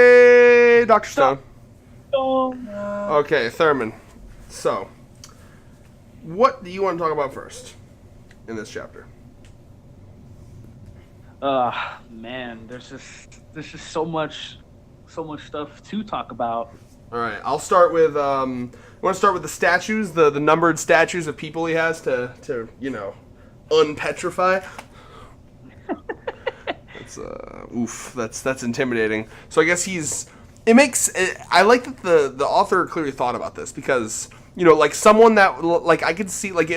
Hey, Dr. Stone. Oh, Okay, Thurman. So, what do you want to talk about first in this chapter? man, there's just so much stuff to talk about. All right, I'll start with. I want to start with the statues, the numbered statues of people he has to unpetrify. That's oof. That's intimidating. So I guess he's. It makes. I like that the author clearly thought about this because like someone that like I could see like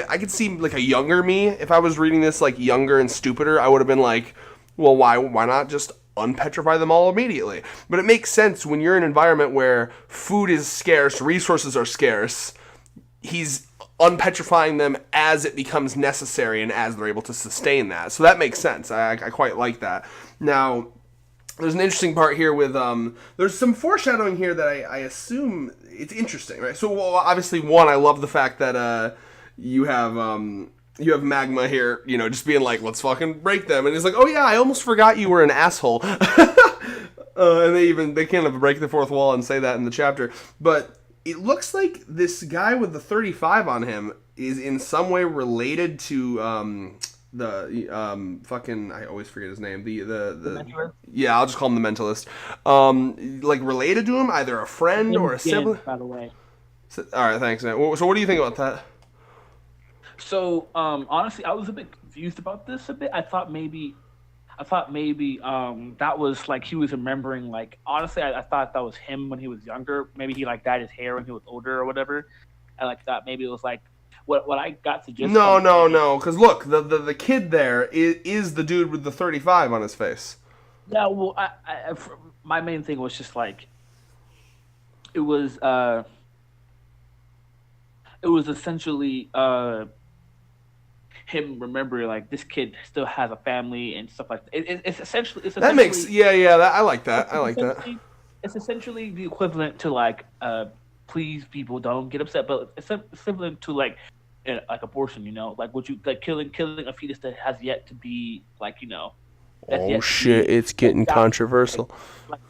a younger me if I was reading this like younger and stupider. I would have been like, well, why not just unpetrify them all immediately? But it makes sense when you're in an environment where food is scarce, resources are scarce. He's unpetrifying them as it becomes necessary and as they're able to sustain that. So that makes sense. I quite like that. Now, there's an interesting part here with there's some foreshadowing here that I assume it's interesting, right? So well, obviously, one, I love the fact that you have Magma here, just being like, let's fucking break them, and he's like, oh yeah, I almost forgot you were an asshole. And they kind of break the fourth wall and say that in the chapter, but it looks like this guy with the 35 on him is in some way related to the fucking, I always forget his name, The yeah, I'll just call him the mentalist, like related to him, either a friend or a sibling. by the way. All right, thanks, man. So what do you think about that? So, honestly, I was a bit confused about this a bit. I thought maybe that was like he was remembering. Like, honestly, I thought that was him when he was younger. Maybe he like dyed his hair when he was older or whatever. I like thought maybe it was like what I got to just No, no, no. Because look, the kid there is the dude with the 35 on his face. Yeah, well, my main thing was just like it was uh it was essentially him remembering like this kid still has a family and stuff like that. It's That makes essentially yeah. I like that. it's I like that. essentially it's essentially the equivalent to like please people don't get upset, but it's equivalent to like abortion. Like would you like killing a fetus that has yet to be like that's Oh yet to shit! be It's like getting that controversial. like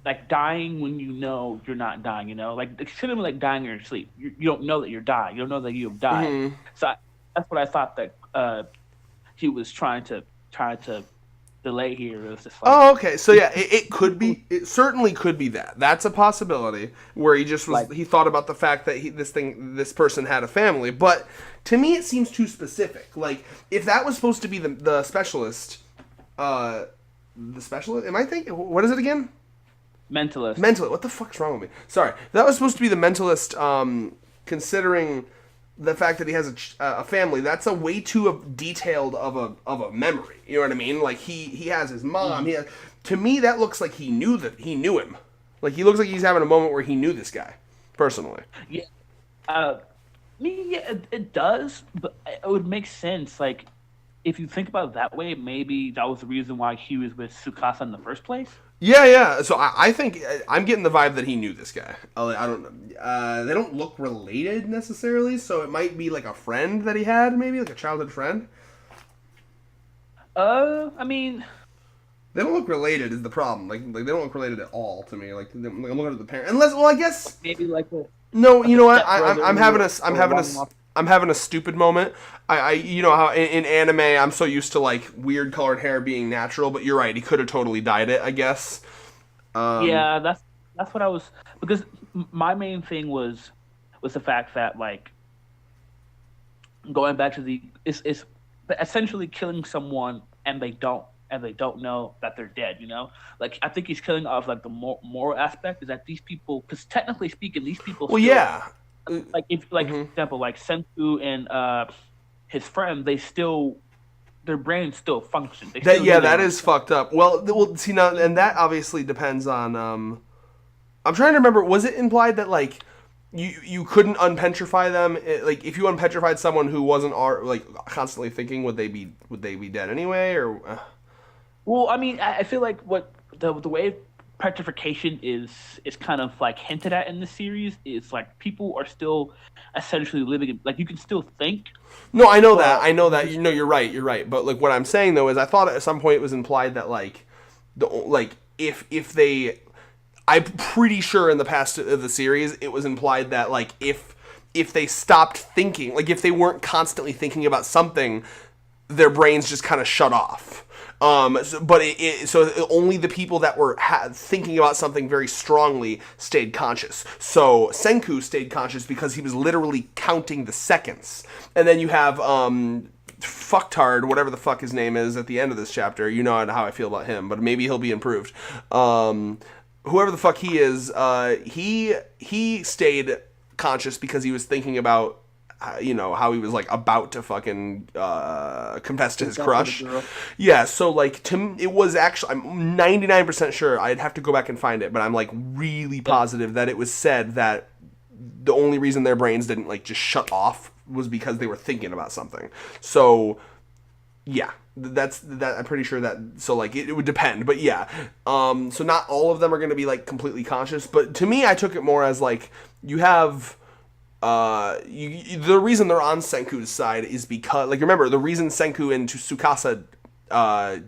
like dying when you know you're not dying. Like it's similar like dying in your sleep. You don't know that you're dying. You don't know that you have died. Hmm. So that's what I thought that he was trying to delay here. It was just like Oh, okay. So yeah, it could be. It certainly could be that. That's a possibility where he just was. like He thought about the fact that this person had a family. But to me, it seems too specific. Like if that was supposed to be the specialist, uh, the specialist. Am I thinking? What is it again? mentalist. Mentalist. What the fuck's wrong with me? Sorry. That was supposed to be the mentalist. Considering the fact that he has a family, that's a way too detailed of a memory. You know what I mean? Like he has his mom. To me, that looks like he knew him. Like he looks like he's having a moment where he knew this guy personally. Yeah, uh, yeah, it does, but it would make sense. Like if you think about it that way, maybe that was the reason why he was with Sukasa in the first place. Yeah, yeah. So I think I'm getting the vibe that he knew this guy. I don't know. They don't look related necessarily, so it might be like a friend that he had, maybe like a childhood friend. I mean, They don't look related is the problem. Like they don't look related at all to me. Like I'm looking at the parent. Unless, well, I guess maybe like a no. like You a know what? stepbrother or a long lost. I'm having a stupid moment. You know how in anime I'm so used to like weird colored hair being natural, but you're right. He could have totally dyed it. I guess. Um, Yeah, that's what I was because my main thing was the fact that like going back to the is essentially killing someone and they don't know that they're dead. Like I think he's killing off like the moral aspect is that these people, because technically speaking, these people well, still yeah. like if like for Hmm. example like Senku and his friend, they still their brains still function. They That still yeah, do their that own is stuff. fucked up. Well, see now, and that obviously depends on. I'm trying to remember. Was it implied that like you couldn't unpetrify them? Like if you unpetrified someone who wasn't like constantly thinking, would they be dead anyway? Or Well, I mean, I feel like what the way petrification is kind of like hinted at in the series is like people are still essentially living like you can still think, no, I know that. but I know you that. just You're right. You're right. But like what I'm saying though is, I thought at some point it was implied that like if they I'm pretty sure in the past of the series, it was implied that, like, if they stopped thinking, like, if they weren't constantly thinking about something, their brains just kind of shut off. So only the people that were thinking about something very strongly stayed conscious. So Senku stayed conscious because he was literally counting the seconds. And then you have Fucktard, whatever the fuck his name is, at the end of this chapter. You know how I feel about him, but maybe he'll be improved. Whoever the fuck he is, he stayed conscious because he was thinking about how he was like about to fucking confess to his crush. Yeah, so like it was actually, I'm 99% sure, I'd have to go back and find it, but I'm like really positive that it was said that the only reason their brains didn't like just shut off was because they were thinking about something. So yeah, that's I'm pretty sure that, so like it would depend, but yeah. So not all of them are going to be like completely conscious, but to me I took it more as like you have the reason they're on Senku's side is because, like, remember, the reason Senku and Tsukasa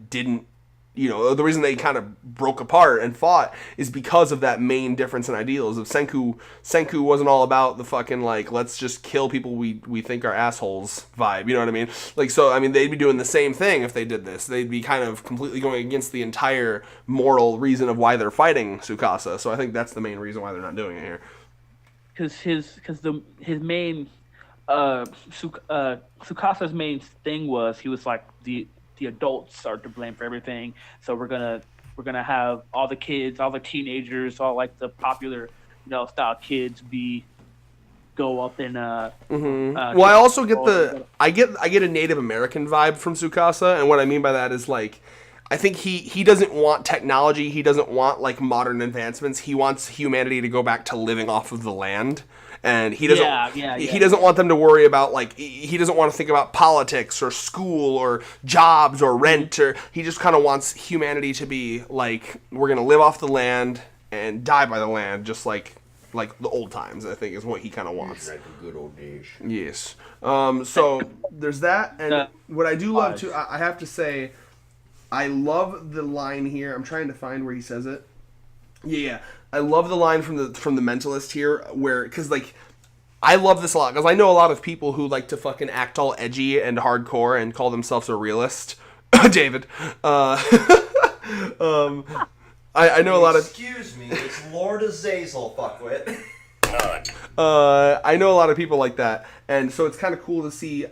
didn't, the reason they kind of broke apart and fought is because of that main difference in ideals of Senku wasn't all about the fucking, like, let's just kill people we think are assholes vibe, you know what I mean? Like, so, I mean, they'd be doing the same thing if they did this. They'd be kind of completely going against the entire moral reason of why they're fighting Tsukasa, so I think that's the main reason why they're not doing it here. Because his main Tsukasa's main thing was he was like the adults are to blame for everything, so we're gonna have all the kids, all the teenagers, all like the popular style kids go up and well, I also get I get a Native American vibe from Tsukasa, and what I mean by that is like, I think he doesn't want technology. He doesn't want like modern advancements. He wants humanity to go back to living off of the land, and he doesn't. He doesn't want them to worry about like he doesn't want to think about politics or school or jobs or rent, or he just kind of wants humanity to be like, we're gonna live off the land and die by the land, just like the old times. I think is what he kind of wants. Like the good old days. Yes. So there's that, and what I do love too, I have to say, I love the line here. I'm trying to find where he says it. Yeah. I love the line from the Mentalist here, where, because like, I love this a lot because I know a lot of people who like to fucking act all edgy and hardcore and call themselves a realist. David. I know a lot of. Excuse me, it's Lord Azazel, fuckwit. I know a lot of people like that, and so it's kind of cool to see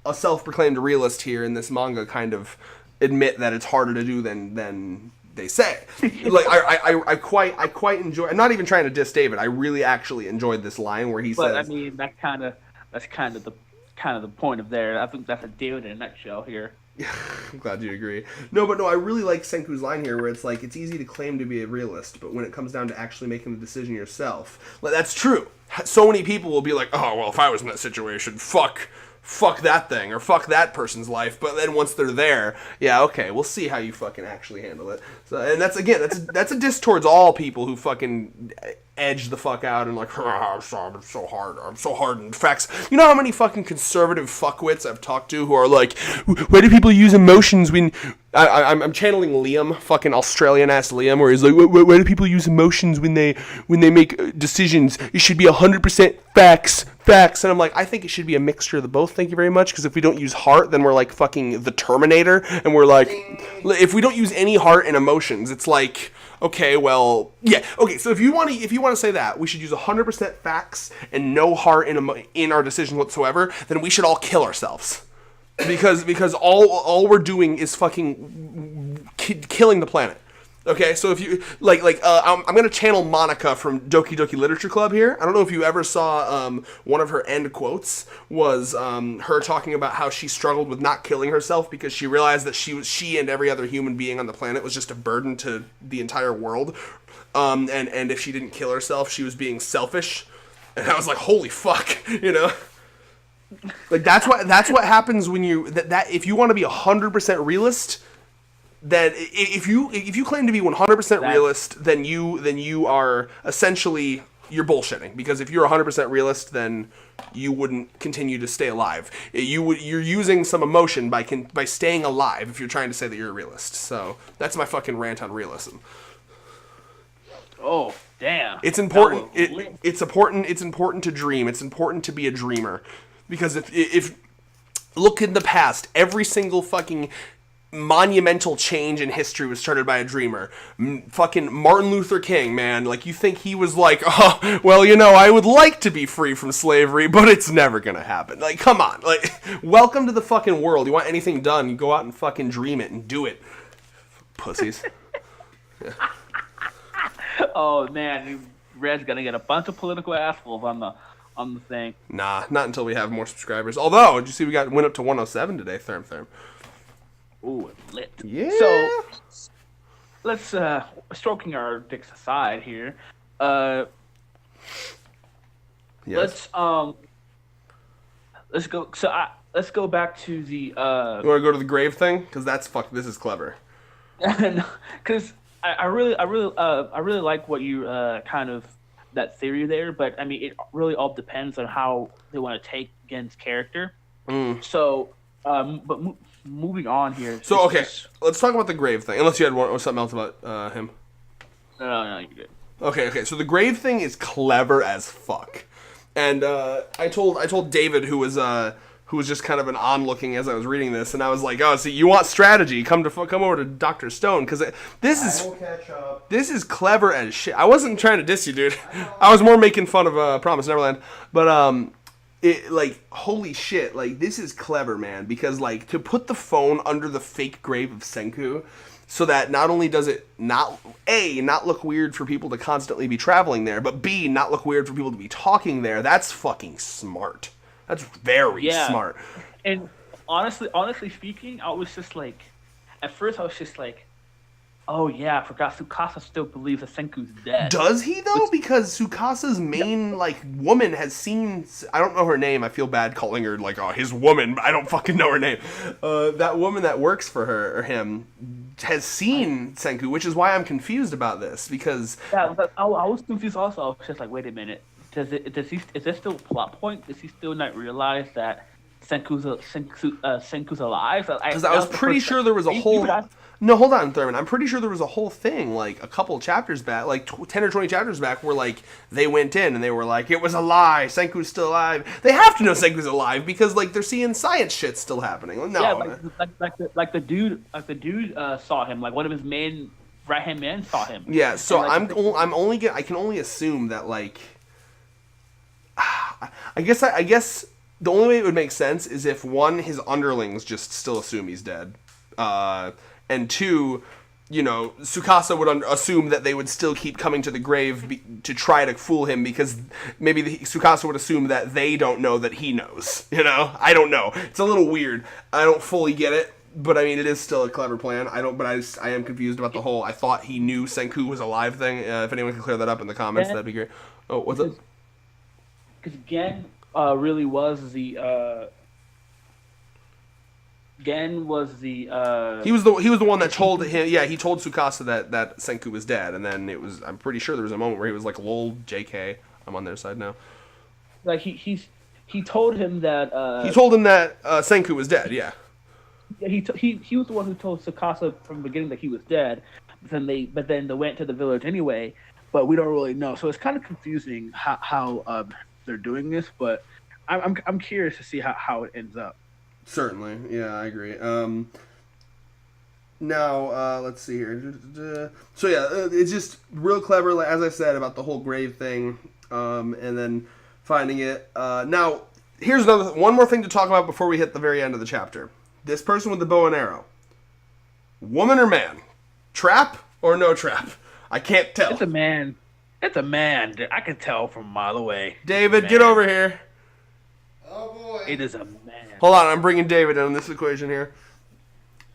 a self-proclaimed realist here in this manga kind of admit that it's harder to do than they say. Like I quite enjoy. I'm not even trying to diss David. I really actually enjoyed this line where he says. But I mean, that's kind of the point of there. I think that's a David in a nutshell here. I'm glad you agree. No, I really like Senku's line here where it's like, it's easy to claim to be a realist, but when it comes down to actually making the decision yourself, like, that's true. So many people will be like, oh, well, if I was in that situation, fuck that thing, or fuck that person's life. But then once they're there, yeah, okay, we'll see how you fucking actually handle it. So, and that's a diss towards all people who fucking edge the fuck out and like, I'm so hard in facts. You know how many fucking conservative fuckwits I've talked to who are like, why do people use emotions when... I'm channeling Liam, fucking Australian-ass Liam, where he's like, why do people use emotions when they make decisions? It should be 100% facts. And I'm like, I think it should be a mixture of the both, thank you very much, because if we don't use heart, then we're like fucking the Terminator, and we're like, if we don't use any heart and emotions, it's like, okay, well, yeah, okay, so if you want to say that, we should use 100% facts and no heart in our decisions whatsoever, then we should all kill ourselves. Because all we're doing is fucking killing the planet. Okay, so if you I'm gonna channel Monica from Doki Doki Literature Club here. I don't know if you ever saw one of her end quotes was her talking about how she struggled with not killing herself because she realized that she and every other human being on the planet was just a burden to the entire world, and if she didn't kill herself, she was being selfish. And I was like, holy fuck, you know. Like that's what happens when you that if you want to be 100% realist, then if you claim to be 100% realist, then you are essentially, you're bullshitting, because if you're 100% realist, then you wouldn't continue to stay alive. You're using some emotion by staying alive if you're trying to say that you're a realist. So that's my fucking rant on realism. It's important. That was lit. It's important. It's important to dream. It's important to be a dreamer, because if look in the past, every single fucking monumental change in history was started by a dreamer. Fucking Martin Luther King, man. Like, you think he was like, oh, well, I would like to be free from slavery, but it's never gonna happen. Like, come on. Like, welcome to the fucking world. You want anything done, you go out and fucking dream it and do it. Pussies. Yeah. Oh man, Red's gonna get a bunch of political assholes on the thing. Nah, not until we have more subscribers. Although, did you see went up to 107 today, Therm. Ooh, lit. Yeah. So let's stroking our dicks aside here. Yes. Let's go. So let's go back to the. You want to go to the grave thing? Because this is clever. Because I really like what you kind of that theory there, but I mean it really all depends on how they want to take Gen's character. So, but moving on here. So okay, let's talk about the grave thing. Unless you had something else about him. No, you're good. Okay. So the grave thing is clever as fuck, and I told David, who was just kind of an onlooking as I was reading this, and I was like, oh, see, you want strategy? Come over to Dr. Stone, because this is clever as shit. I wasn't trying to diss you, dude. I was more making fun of Promise Neverland, but holy shit, like, this is clever, man, because, like, to put the phone under the fake grave of Senku, so that not only does it not look weird for people to constantly be traveling there, but B, not look weird for people to be talking there, that's fucking smart. That's very smart. And honestly speaking, I was just like, at first I was just like, oh yeah, I forgot Tsukasa still believes that Senku's dead. Does he though? Because Tsukasa's main woman has seen. I don't know her name. I feel bad calling her his woman, but I don't fucking know her name. That woman that works for her or him has seen Senku, which is why I'm confused about this. Because I was confused also. I was just like, wait a minute. Is this still a plot point? Does he still not realize that Senku's alive? Because I was pretty sure there was a whole. No, hold on, Thurman. I'm pretty sure there was a whole thing, like, a couple chapters back, like 10 or 20 chapters back, where, like, they went in and they were like, it was a lie, Senku's still alive. They have to know Senku's alive because, like, they're seeing science shit still happening. No. Yeah, like the dude saw him, like, one of his main right-hand men saw him. Yeah, so I can only assume that, like, I guess the only way it would make sense is if, one, his underlings just still assume he's dead, and two, Tsukasa would assume that they would still keep coming to the grave to try to fool him, because maybe Tsukasa would assume that they don't know that he knows. I don't know. It's a little weird. I don't fully get it, but I mean, it is still a clever plan. I am confused about the whole I thought he knew Senku was alive thing. If anyone can clear that up in the comments, that'd be great. Oh, what's up? Because Gen really was the. Gen was the. He was the one that told him. Yeah, he told Tsukasa that Senku was dead, and then it was. I'm pretty sure there was a moment where he was like, "Lol, JK, I'm on their side now." Like he told him that. He told him that Senku was dead. Yeah. Yeah, he was the one who told Tsukasa from the beginning that he was dead. But then they went to the village anyway. But we don't really know, so it's kind of confusing how they're doing this. But I'm curious to see how it ends up. Certainly, yeah, I agree. Now, let's see here. So yeah, it's just real clever, like, as I said, about the whole grave thing, and then finding it. Now, here's one more thing to talk about before we hit the very end of the chapter. This person with the bow and arrow, woman or man, trap or no trap? I can't tell. It's a man. It's a man. I can tell from a mile away. David, get over here. Oh boy. It is a man. Hold on, I'm bringing David in on this equation here.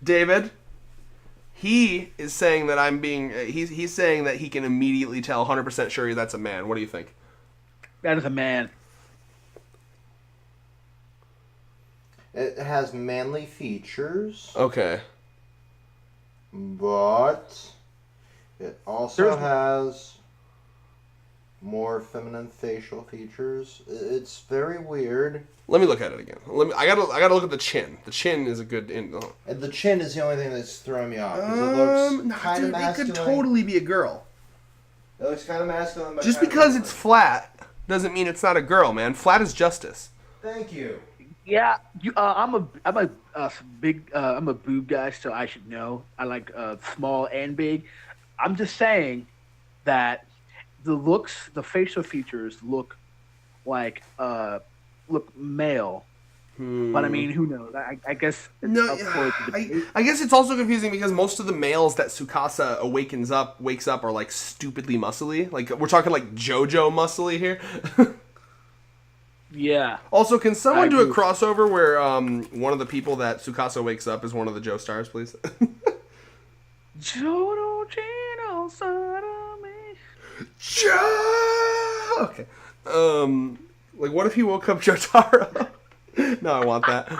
David, he is saying that he's saying that he can immediately tell 100% sure that's a man. What do you think? That is a man. It has manly features. Okay. But it also has more feminine facial features. It's very weird. Let me look at it again. I gotta look at the chin. The chin is a good. And the chin is the only thing that's throwing me off. Because it looks kind of masculine. It could totally be a girl. It looks kind of masculine. But Just kind of because it's feminine. flat doesn't mean it's not a girl, man. Flat is justice. Thank you. Yeah, I'm a boob guy, so I should know. I like small and big. I'm just saying that the facial features look like look male. But I mean, who knows? I guess it's No, up for debate. I guess it's also confusing because most of the males that Tsukasa wakes up are like stupidly muscly. Like we're talking like JoJo muscly here. Yeah. Also, can someone I do a agree. crossover where one of the people that Tsukasa wakes up is one of the Joe Stars, please? Joe, son of me. Joe. Okay. Like what if he woke up Jotaro? No, I want that.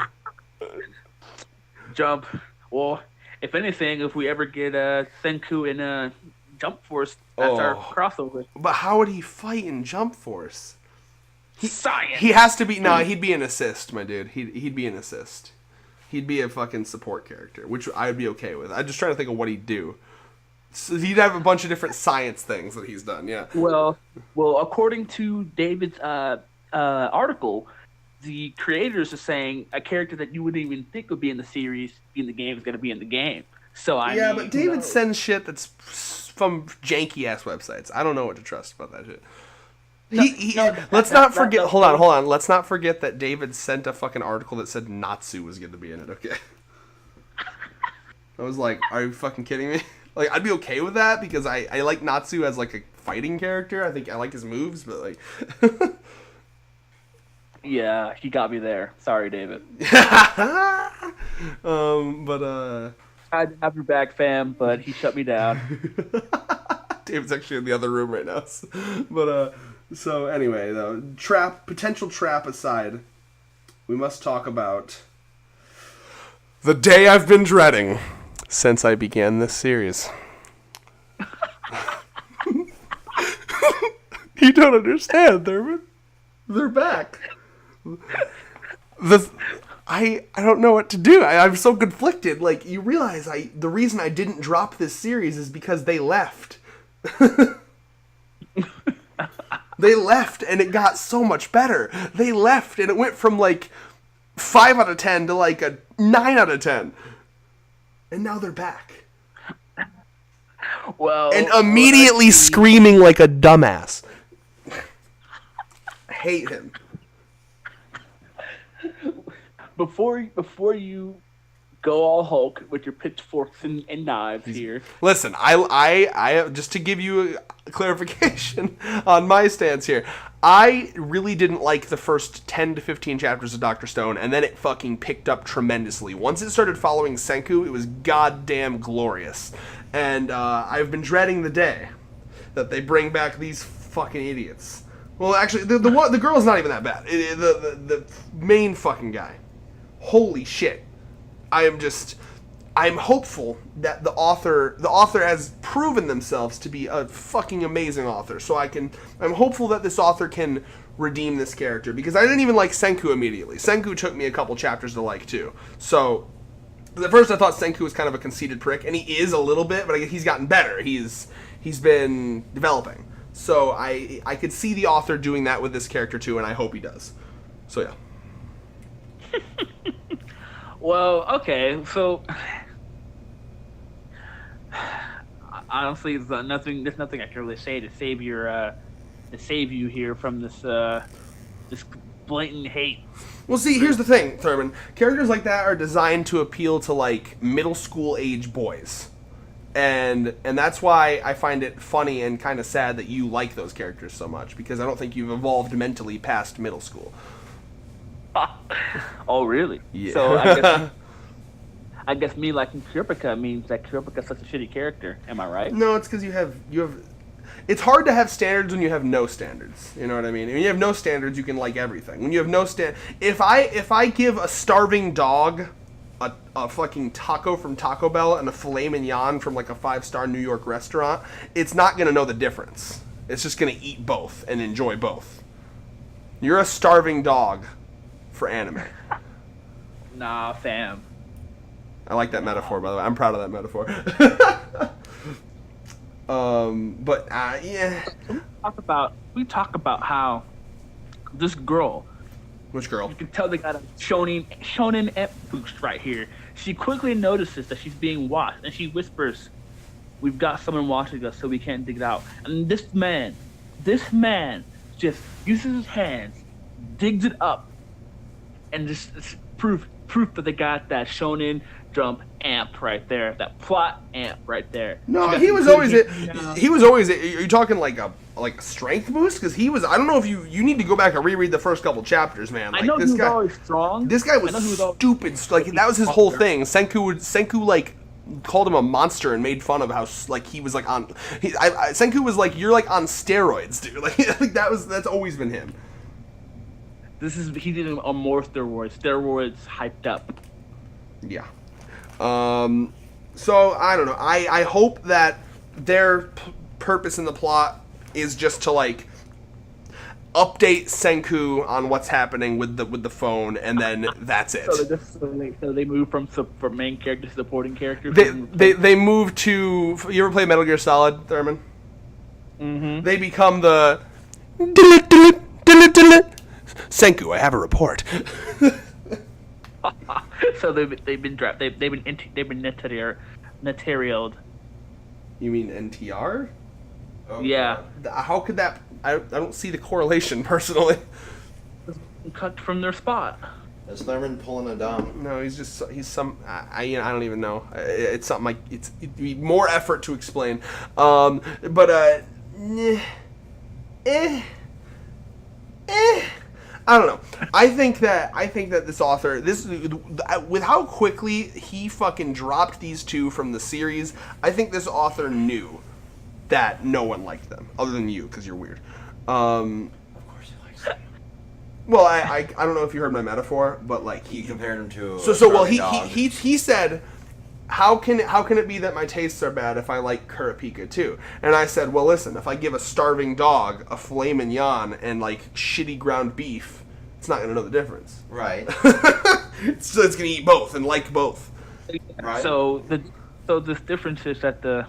Jump. Well, if anything, if we ever get Senku in Jump Force, that's our Oh. crossover. But how would he fight in Jump Force? Science. He has to be. No, he'd be an assist, my dude. He'd be an assist. He'd be a fucking support character, which I'd be okay with. I'm just trying to think of what he'd do. So he'd have a bunch of different science things that he's done. Yeah. Well, according to David's article, the creators are saying a character that you wouldn't even think would be in the series, be in the game, is going to be in the game. So I Yeah, mean, but who David knows? sends shit that's from janky ass websites. I don't know what to trust about that shit. Let's not forget. Hold on. Let's not forget that David sent a fucking article that said Natsu was going to be in it. Okay. I was like, are you fucking kidding me? Like, I'd be okay with that because I like Natsu as like a fighting character. I think I like his moves, but like. Yeah, he got me there. Sorry, David. But I'd have your back, fam, but he shut me down. David's actually in the other room right now. But so anyway, though, potential trap aside, we must talk about the day I've been dreading since I began this series. You don't understand, Thurman. They're back. I don't know what to do. I'm so conflicted. Like, you realize the reason I didn't drop this series is because they left. They left and it got so much better. They left and it went from like 5 out of 10 to like a 9 out of 10. And now they're back. Well, And immediately screaming like a dumbass. I hate him. before you go all Hulk with your pitchforks and knives here. Listen, I just to give you a clarification on my stance here, I really didn't like the first 10 to 15 chapters of Dr. Stone, and then it fucking picked up tremendously. Once it started following Senku, it was goddamn glorious. And I've been dreading the day that they bring back these fucking idiots. Well, actually, the girl's not even that bad. The main fucking guy. Holy shit. I'm hopeful that the author has proven themselves to be a fucking amazing author. So I'm hopeful that this author can redeem this character, because I didn't even like Senku immediately. Senku took me a couple chapters to like too. So at first I thought Senku was kind of a conceited prick, and he is a little bit, but he's gotten better. He's been developing. So I could see the author doing that with this character too, and I hope he does. So yeah. Well, okay, so honestly, there's nothing I can really say to save you here from this blatant hate. Well, see, here's the thing, Thurman. Characters like that are designed to appeal to like middle school age boys, and that's why I find it funny and kind of sad that you like those characters so much, because I don't think you've evolved mentally past middle school. Oh, really? Yeah. So I guess me liking Kurapika means that Kurapika's such a shitty character. Am I right? No, it's because you have. It's hard to have standards when you have no standards. You know what I mean? When you have no standards, you can like everything. When you have no if I give a starving dog a fucking taco from Taco Bell and a filet mignon from like a 5-star New York restaurant, it's not gonna know the difference. It's just gonna eat both and enjoy both. You're a starving dog for anime. Nah, fam. I like that metaphor, by the way. I'm proud of that metaphor. But yeah. We talk about how this girl. Which girl? You can tell they got a shonen ep boost right here. She quickly notices that she's being watched, and she whispers, "We've got someone watching us, so we can't dig it out." And this man just uses his hands, digs it up, and just it's proof that they got that shonen jump amp right there, that plot amp right there. No, he was always it. He was always it. Are you talking like a strength boost? Because he was. I don't know if you need to go back and reread the first couple chapters, man. Like, I know this he was guy, always strong. This guy was stupid. Like that was his whole thing. Senku like called him a monster and made fun of how like he was like on. Senku was like, you're like on steroids, dude. Like that's always been him. He did a more steroids. Steroids hyped up. Yeah. So I don't know. I hope that their purpose in the plot is just to like update Senku on what's happening with the phone, and then that's it. So they move from main character to supporting character. They move to. You ever play Metal Gear Solid, Thurman? Mm-hmm. They become the. Senku, I have a report. So they've been dropped. They've been notarialed. You mean NTR? Oh, Yeah. How could that? I don't see the correlation personally. Cut from their spot. Is Thurman pulling a dumb? No, he's some. I don't even know. It's something like it'd be more effort to explain. I don't know. I think that this author, with how quickly he fucking dropped these two from the series, I think this author knew that no one liked them, other than you, because you're weird. Of course he likes them. Well, I don't know if you heard my metaphor, but like He compared him to. He said, How can it be that my tastes are bad if I like Kurapika too? And I said, well, listen, if I give a starving dog a filet mignon and like shitty ground beef, it's not gonna know the difference. Right. So it's gonna eat both and like both. Right. So this difference is that the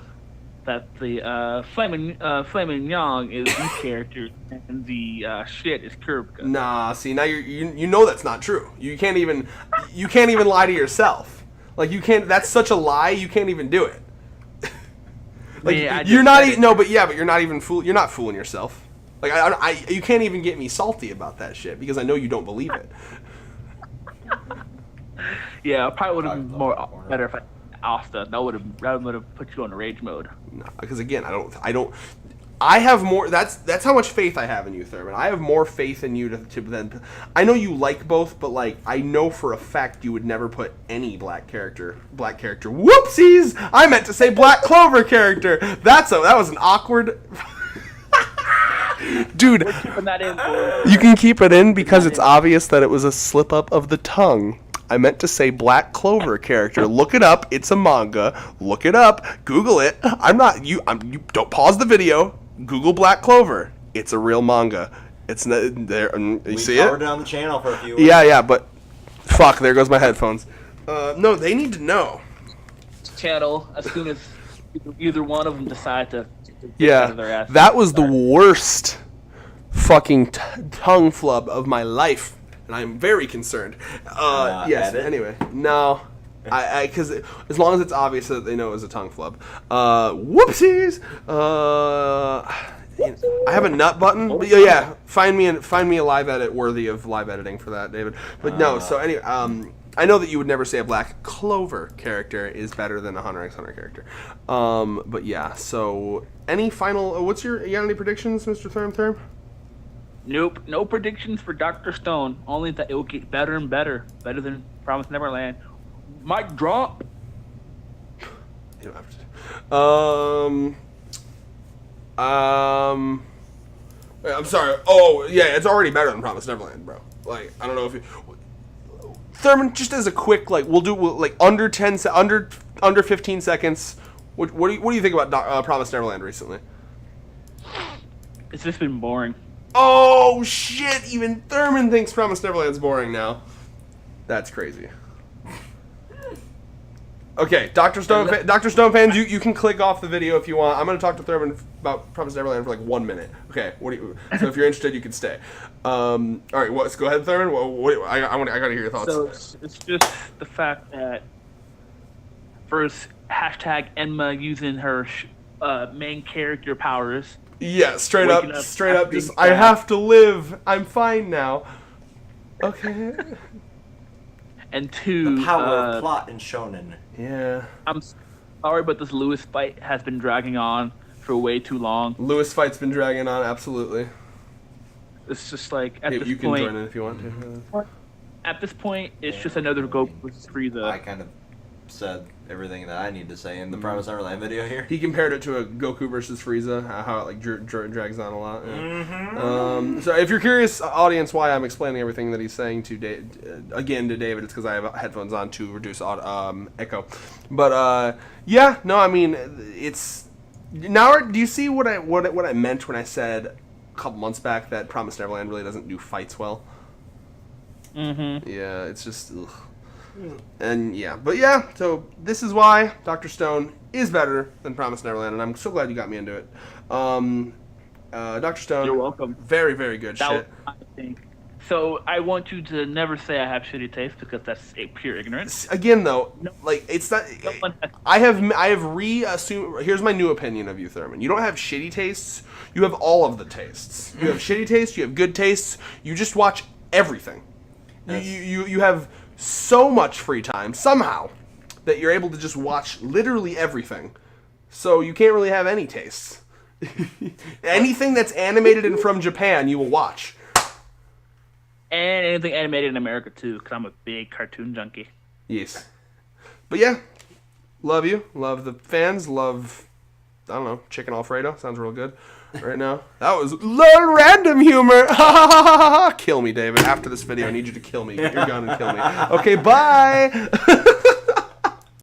Flaming Young is the character and the shit is Kurapika. Nah, see now you know that's not true. You can't even lie to yourself. Like you can't. That's such a lie. You can't even do it. Like Yeah, you're not. But you're not even You're not fooling yourself. Like you can't even get me salty about that shit because I know you don't believe it. Yeah, I probably would have been better if I Asta. That would have put you on rage mode. No, because again, I don't. I have more. That's how much faith I have in you, Thurman. I have more faith in you to than. I know you like both, but like I know for a fact you would never put any black character. Whoopsies! I meant to say Black Clover character. That was an awkward. Dude, We're keeping that in. you can keep it in because it's obvious that it was a slip up of the tongue. I meant to say Black Clover character. Look it up. It's a manga. Look it up. Google it. You don't pause the video. Google Black Clover. It's a real manga. It's there. You see it? We covered it on the channel for a few weeks. Yeah, but fuck. There goes my headphones. No, they need to know. Channel as soon as either one of them decide to Yeah, out of their ass. that was the worst fucking tongue flub of my life, and I'm very concerned. Yes. Edit? Anyway, no, because as long as it's obvious that they know it was a tongue flub. Whoopsies. I have a nut button. But yeah, find me a live edit worthy of live editing for that, David. But no. So anyway, I know that you would never say a Black Clover character is better than a Hunter x Hunter character. But yeah. So any final? You got any predictions, Mr. Therm? Nope, no predictions for Dr. Stone. Only that it will get better and better than Promised Neverland. Mic drop. You don't have to. I'm sorry. Oh yeah, it's already better than Promised Neverland, bro. Like I don't know if you. Thurman, just as a quick we'll do under 15 seconds. What do you think about Promised Neverland recently? It's just been boring. Oh shit! Even Thurman thinks Promised Neverland's boring now. That's crazy. Okay, Dr. Stone fans, you can click off the video if you want. I'm going to talk to Thurman about Promise Neverland for like 1 minute. Okay, so if you're interested, you can stay. All right, go ahead, Thurman. I got to hear your thoughts. So it's just the fact that first hashtag Enma using her main character powers. Yeah, straight up, just being I sad. have to live. I'm fine now. Okay. And two, The power of plot in shonen. Yeah. I'm sorry, but this Lewis fight has been dragging on for way too long. Lewis fight's been dragging on, absolutely. It's just like at Hey, this you can point. join in if you want to. At this point, it's just another Goku versus Frieza. I kind of said everything that I need to say in the Promise Neverland video here. He compared it to a Goku versus Frieza, how it like drags on a lot. Yeah. Mm-hmm. So if you're curious, audience, why I'm explaining everything that he's saying to again to David, it's because I have headphones on to reduce echo. But yeah, no, I mean it's now. Do you see what I meant when I said a couple months back that Promise Neverland really doesn't do fights well? Mm-hmm. Yeah, it's just. Ugh. And yeah, but yeah, so this is why Dr. Stone is better than Promise Neverland, and I'm so glad you got me into it. Dr. Stone, You're welcome. Very, very good That shit. was my thing. So I want you to never say I have shitty taste because that's a pure ignorance. Again, though, No. like it's not. No one has- I have reassumed. Here's my new opinion of you, Thurman. You don't have shitty tastes. You have all of the tastes. You have shitty tastes. You have good tastes. You just watch everything. Yes. You have so much free time somehow that you're able to just watch literally everything. So you can't really have any tastes. Anything that's animated and from Japan, you will watch. And anything animated in America too, because I'm a big cartoon junkie. Yes. But yeah, love you. Love the fans. Love, I don't know, chicken Alfredo. Sounds real good right now. That was little random humor. Kill me, David. After this video, I need you to kill me. Get your gun and kill me. Okay, bye.